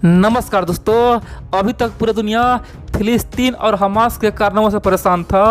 नमस्कार दोस्तों, अभी तक पूरी दुनिया फिलिस्तीन और हमास के कारनामों से परेशान था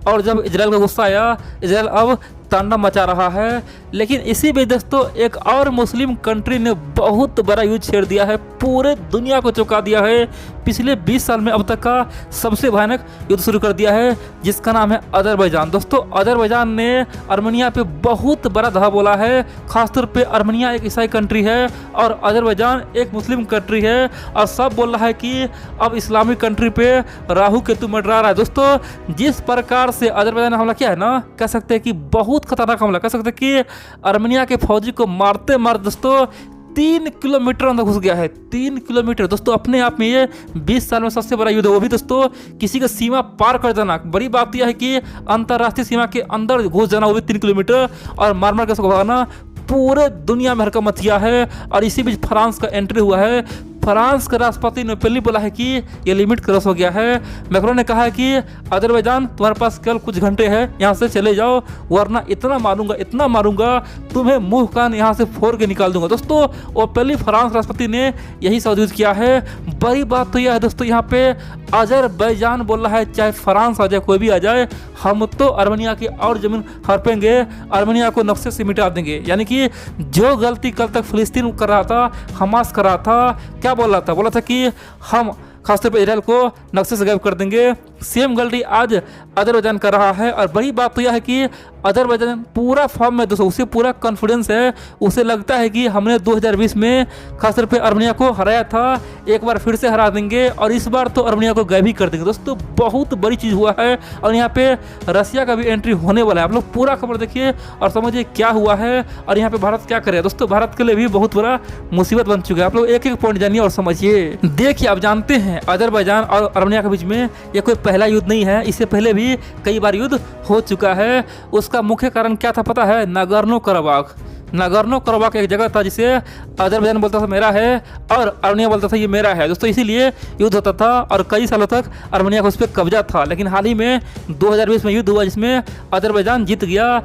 और जब इजराइल का गुस्सा आया, इजराइल अब तांडव मचा रहा है। लेकिन इसी बीच दोस्तों एक और मुस्लिम कंट्री ने बहुत बड़ा युद्ध छेड़ दिया है, पूरे दुनिया को चौंका दिया है। पिछले 20 साल में अब तक का सबसे भयानक युद्ध शुरू कर दिया है, जिसका नाम है अजरबैजान। दोस्तों अजरबैजान ने आर्मेनिया पे बहुत बड़ा धावा बोला है। खासतौर पे आर्मेनिया एक ईसाई कंट्री है और अजरबैजान एक मुस्लिम कंट्री है, और सब बोल रहा है कि अब इस्लामिक कंट्री पे राहु केतु मंडरा रहा है। दोस्तों जिस प्रकार से अजरबैजान ने हमला किया है ना, कह सकते हैं कि बहुत खतरनाक हमला, कह सकते हैं कि आर्मेनिया के फौजी को मारते मारते दोस्तों 3 किलोमीटर अंदर घुस गया है। 3 किलोमीटर दोस्तों, अपने आप में ये 20 साल में सबसे बड़ा युद्ध है। वो भी दोस्तों किसी का सीमा पार कर जाना। बड़ी बात यह है कि अंतर्राष्ट्रीय सीमा के अंदर घुस जाना, वो भी 3 किलोमीटर, और मार मार के उसको भगाना पूरे दुनिया में हरकत मच गया है। और इसी बीच फ्रांस का एंट्री हुआ है। फ्रांस के राष्ट्रपति ने पहले बोला है कि ये लिमिट क्रॉस हो गया है। मैक्रोन ने कहा है कि अजरबैजान तुम्हारे पास केवल कुछ घंटे हैं, यहाँ से चले जाओ, वरना इतना मारूंगा तुम्हें मुंह कान यहाँ से फोड़ के निकाल दूंगा। दोस्तों वो पहले फ्रांस राष्ट्रपति ने यही सऊदी किया है। बड़ी बात तो यह है दोस्तों, यहाँ पे अजरबैजान बोल रहा है चाहे फ्रांस आ जाए, कोई भी आ जाए, हम तो आर्मेनिया की और जमीन हड़पेंगे, आर्मेनिया को नक्शे से मिटा देंगे। यानी कि जो गलती कल तक फिलिस्तीन कर रहा था, हमास कर रहा था, क्या बोला था कि हम खासतौर पर इजराइल को नक्शे से गायब कर देंगे, सेम गलती आज अजरबैजान कर रहा है। और बड़ी बात तो यह है कि अजरबैजान पूरा फॉर्म में दोस्तों, उसे पूरा कॉन्फिडेंस है। उसे लगता है कि हमने 2020 में खासतौर पे आर्मेनिया को हराया था, एक बार फिर से हरा देंगे और इस बार तो आर्मेनिया को गायब ही कर देंगे। दोस्तों बहुत बड़ी चीज़ हुआ है और यहाँ पे रसिया का भी एंट्री होने वाला है। आप लोग पूरा खबर देखिए और समझिए क्या हुआ है और यहाँ पे भारत क्या करेगा। दोस्तों भारत के लिए भी बहुत बड़ा मुसीबत बन चुका है। आप लोग एक एक पॉइंट जानिए और समझिए। देखिए आप जानते हैं अजरबैजान और आर्मेनिया के बीच में ये कोई पहला युद्ध नहीं है, इससे पहले भी कई बार युद्ध हो चुका है। उसका मुख्य कारण क्या था पता है? नागोर्नो कराबाख एक जगह था जिसे अजरबैजान बोलता था मेरा है और आर्मेनिया बोलता था ये मेरा है। दोस्तों इसीलिए युद्ध होता था और कई सालों तक आर्मेनिया का उस पर कब्जा था। लेकिन हाल ही में 2020 में युद्ध हुआ जिसमें अजरबैजान जीत गया।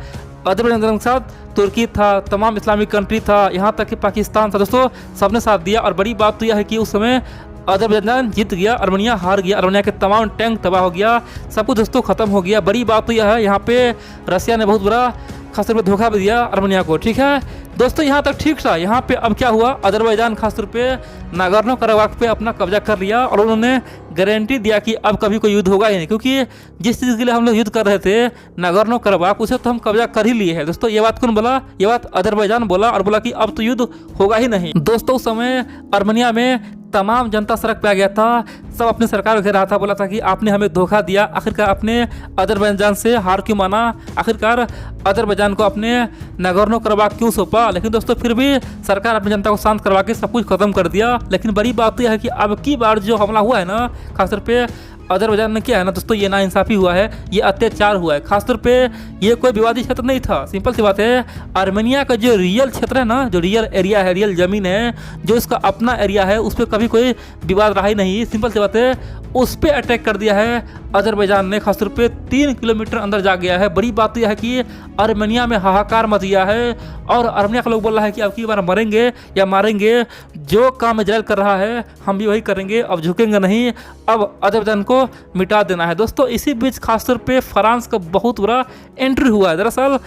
अजरबैजान के साथ तुर्की था, तमाम इस्लामिक कंट्री था, यहाँ तक कि पाकिस्तान था। दोस्तों सबने साथ दिया और बड़ी बात तो यह है कि उस समय अजरबैजान जीत गया, आर्मेनिया हार गया, आर्मेनिया के तमाम टैंक तबाह हो गया, सब कुछ दोस्तों खत्म हो गया। बड़ी बात तो यह है यहाँ पे रसिया ने बहुत बड़ा खासतौर पे धोखा भी दिया आर्मेनिया को। ठीक है दोस्तों, यहाँ तक ठीक था। यहाँ पे अब क्या हुआ, अजरबैजान खासतौर पे नागोर्नो कराबाख पे अपना कब्जा कर लिया और उन्होंने गारंटी दिया कि अब कभी कोई युद्ध होगा ही नहीं, क्योंकि जिस चीज़ के लिए हम लोग युद्ध कर रहे थे नागोर्नो कराबाख, उसे तो हम कब्जा कर ही लिए हैं। दोस्तों ये बात कौन बोला? ये बात अजरबैजान बोला और बोला कि अब तो युद्ध होगा ही नहीं। दोस्तों उस समय आर्मेनिया में तमाम जनता सड़क पे आ गया था, सब अपनी सरकार को घेर रहा था, बोला था कि आपने हमें धोखा दिया, आखिरकार आपने अजरबैजान से हार क्यों माना, आखिरकार अजरबैजान को अपने नागोर्नो कराबाख क्यों सौंपा। लेकिन दोस्तों फिर भी सरकार अपनी जनता को शांत करवा के सब कुछ खत्म कर दिया। लेकिन बड़ी बात तो यह है कि अब की बार जो हमला हुआ है ना, खासतौर पे अजरबैजान ने किया है ना दोस्तों, ये नाइंसाफ़ी हुआ है, ये अत्याचार हुआ है। खासतौर पे ये कोई विवादित क्षेत्र नहीं था। सिंपल सी बात है, आर्मेनिया का जो रियल क्षेत्र है ना, जो रियल एरिया है, रियल ज़मीन है, जो इसका अपना एरिया है, उस पर कभी कोई विवाद रहा ही नहीं। सिंपल सी बात है, उस पर अटैक कर दिया है अजरबैजान ने। खासतौर पे 3 किलोमीटर अंदर जा गया है। बड़ी बात तो यह है कि आर्मेनिया में हाहाकार मच गया है और आर्मेनिया का लोग बोल रहा है कि अब की बार मरेंगे या मारेंगे, जो काम इजराइल कर रहा है हम भी वही करेंगे, अब झुकेंगे नहीं, अब अजरबैजान को मिटा देना है। दोस्तों इसी बीच खासतौर पे फ्रांस का बहुत बड़ा एंट्री हुआ है। दरअसल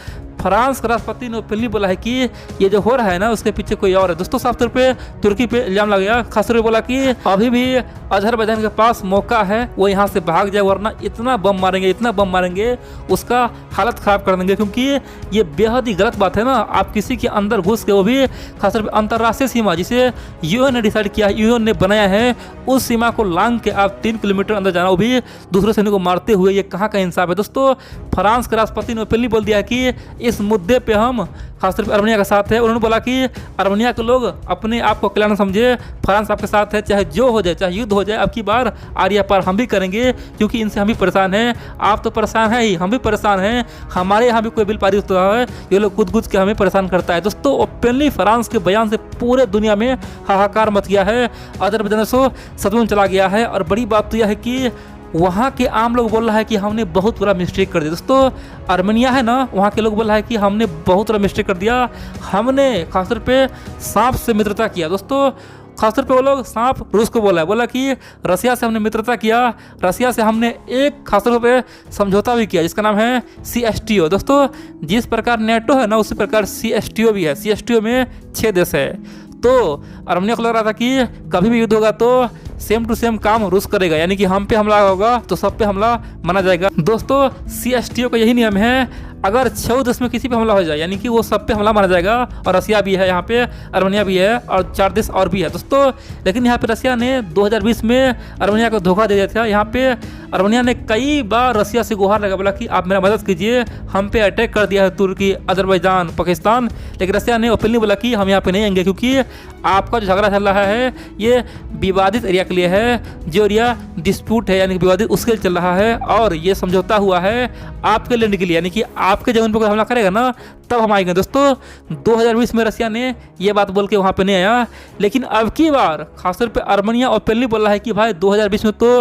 फ्रांस के राष्ट्रपति ने पहले बोला है कि ये जो हो रहा है ना उसके पीछे कोई और है। दोस्तों साफ तौर पे तुर्की पे इल्जाम लग गया। खासतौर पे बोला कि अभी भी अजरबैजान के पास मौका है, वो यहाँ से भाग जाए, वरना इतना बम मारेंगे उसका हालत ख़राब कर देंगे। क्योंकि ये बेहद ही गलत बात है ना, आप किसी के अंदर घुस के, वो भी खासतौर पर अंतर्राष्ट्रीय सीमा जिसे यूएन ने डिसाइड किया है, यूएन ने बनाया है, उस सीमा को लांघ के आप 3 किलोमीटर अंदर जाना, वो भी दूसरे सैनिक को मारते हुए, ये कहाँ का इंसाफ है। दोस्तों फ्रांस के राष्ट्रपति ने पहले बोल दिया है कि इस मुद्दे पे हम खासतौर पर आर्मेनिया का साथ है। उन्होंने बोला कि आर्मेनिया के लोग अपने आप को अकेला न समझे, फ्रांस आपके साथ है, चाहे जो हो जाए, चाहे युद्ध हो जाए, अब की बार आर्या पार हम भी करेंगे, क्योंकि इनसे हम भी परेशान हैं। आप तो परेशान हैं ही, हम भी परेशान हैं, हमारे यहाँ भी कोई बिल पारित होता है, ये लोग कूद के हमें परेशान करता है। दोस्तों ओपनली फ्रांस के बयान से पूरे दुनिया में हाहाकार मच गया है, अजरबैजान से सदमे चला गया है। और बड़ी बात तो यह है कि वहाँ के आम लोग बोल रहा है कि हमने बहुत बड़ा मिस्टेक कर दिया। दोस्तों आर्मेनिया है ना, वहाँ के लोग बोल रहा है कि हमने बहुत बड़ा मिस्टेक कर दिया, हमने खासतौर पे सांप से मित्रता किया। दोस्तों खासतौर पे वो लोग साफ रूस को बोला कि रसिया से हमने मित्रता किया, रसिया से हमने एक खासतौर पे समझौता भी किया जिसका नाम है CSTO। दोस्तों जिस प्रकार नेटो है ना उसी प्रकार CSTO भी है। CSTO में 6 देश है। तो अर्मेनिया को लग रहा था कि कभी भी युद्ध होगा तो सेम टू सेम काम रूस करेगा, यानी कि हम पे हमला होगा तो सब पे हमला माना जाएगा। दोस्तों CSTO का यही नियम है, अगर 6 देश में किसी पे हमला हो जाए यानी कि वो सब पे हमला माना जाएगा। और रसिया भी है यहाँ पे, अर्मेनिया भी है और 4 देश और भी है दोस्तों। लेकिन यहाँ पे रसिया ने 2020 में अर्मेनिया को धोखा दे दिया था। यहाँ पे अर्मेनिया ने कई बार रसिया से गुहार लगा, बोला कि आप मेरा मदद कीजिए, हम पे अटैक कर दिया है तुर्की, अजरबैजान, पाकिस्तान। लेकिन रसिया ने ओपनली बोला कि हम यहाँ पे नहीं आएंगे क्योंकि आपका जो झगड़ा चल रहा है ये विवादित एरिया के लिए है, जो एरिया डिस्प्यूट है यानी कि विवादित उसके लिए चल रहा है। और ये समझौता हुआ है आपके लैंड के लिए, यानी कि आपके जमीन पर कोई हमला करेगा ना तब हम आएंगे। दोस्तों 2020 में रसिया ने ये बात बोल के वहाँ पे नहीं आया। लेकिन अब की बार खासतौर पे अर्मेनिया ओपनली बोल रहा है कि भाई 2020 में तो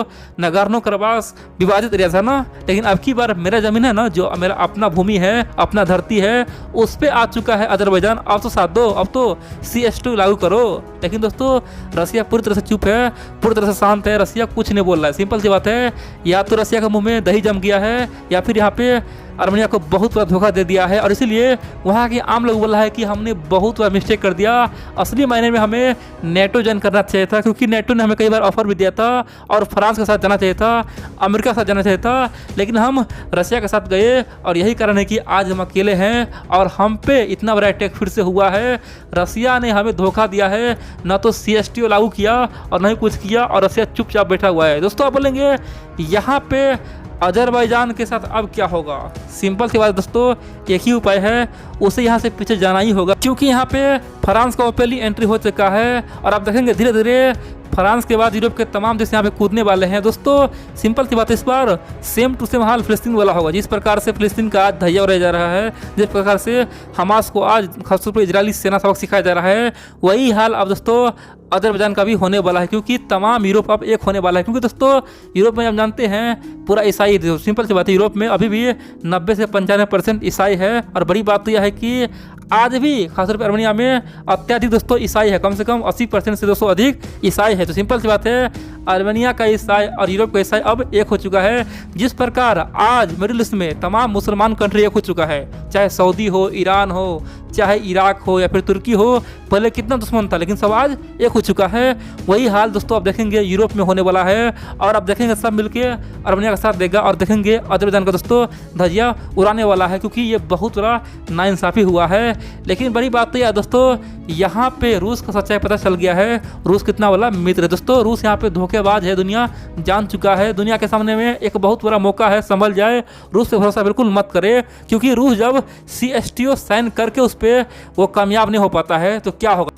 नगार्नो कराबाख विवादित एरिया था ना, लेकिन अब की बार मेरा जमीन है ना, जो मेरा अपना भूमि है, अपना धरती है, उस पर आ चुका है अजरबैजान, अब तो साथ दो, अब तो CSTO लागू करो। लेकिन दोस्तों रसिया पूरी तरह से चुप है, पूरी तरह से शांत है, रसिया कुछ नहीं बोल रहा है। सिंपल सी बात है, या तो रसिया के मुंह में दही जम गया है या फिर यहाँ पे अर्मेनिया को बहुत बड़ा धोखा दे दिया है। और इसीलिए वहाँ के आम लोग बोल रहा है कि हमने बहुत बड़ा मिस्टेक कर दिया, असली मायने में हमें नेटो ज्वाइन करना चाहिए था, क्योंकि नेटो ने हमें कई बार ऑफर भी दिया था और फ्रांस के साथ जाना चाहिए था, अमेरिका के साथ जाना चाहिए था, लेकिन हम रसिया के साथ गए। और यही कारण है कि आज हम अकेले हैं और हम पे इतना बड़ा अटैक फिर से हुआ है। रसिया ने हमें धोखा दिया है, ना तो CSTO लागू किया और ना ही कुछ किया, और रसिया चुपचाप बैठा हुआ है। दोस्तों आप बोलेंगे यहाँ पे अजरबैजान के साथ अब क्या होगा? सिंपल सी बात दोस्तों, एक ही उपाय है, उसे यहाँ से पीछे जाना ही होगा, क्योंकि यहाँ पे फ्रांस का ओपनली एंट्री हो चुका है। और आप देखेंगे धीरे धीरे फ्रांस के बाद यूरोप के तमाम देश यहाँ पे कूदने वाले हैं। दोस्तों सिंपल सी बात, इस बार सेम टू सेम हाल फिलिस्तीन वाला होगा। जिस प्रकार से फिलिस्तीन का आज धैर्य उड़ाया जा रहा है, जिस प्रकार से हमास को आज खासतौर पर इजरायली सेना सबक सिखाया जा रहा है, वही हाल अब दोस्तों अजरबैजान का भी होने वाला है, क्योंकि तमाम यूरोप अब एक होने वाला है। क्योंकि दोस्तों यूरोप में हम जानते हैं पूरा ईसाई, सिंपल सी बात है, यूरोप में अभी भी 90 से 95% ईसाई है। और बड़ी बात तो यह है कि आज भी खासतौर पर अर्मेनिया में अत्याधिक दोस्तों ईसाई है, कम से कम 80% से दोस्तों अधिक ईसाई है। तो सिंपल सी बात है, अर्मेनिया का ईसाई और यूरोप का ईसाई अब एक हो चुका है। जिस प्रकार आज मिडिल ईस्ट में तमाम मुसलमान कंट्री एक हो चुका है, चाहे सऊदी हो, ईरान हो, चाहे इराक हो या फिर तुर्की हो, पहले कितना दुश्मन था लेकिन सब आज एक हो चुका है। वही हाल दोस्तों अब देखेंगे यूरोप में होने वाला है। और अब देखेंगे सब मिलके अर्मेनिया का साथ देगा और देखेंगे अजरबैजान का दोस्तों धजिया उड़ाने वाला है, क्योंकि ये बहुत बड़ा नाइंसाफ़ी हुआ है। लेकिन बड़ी बात तो यह दोस्तों, यहाँ पे रूस का सच्चाई पता चल गया है, रूस कितना वाला मित्र है। दोस्तों रूस यहाँ पे धोखेबाज है, दुनिया जान चुका है। दुनिया के सामने में एक बहुत बड़ा मौका है, संभल जाए, रूस पे भरोसा बिल्कुल मत करे, क्योंकि रूस जब CSTO साइन करके उस पर वो कामयाब नहीं हो पाता है तो क्या होगा।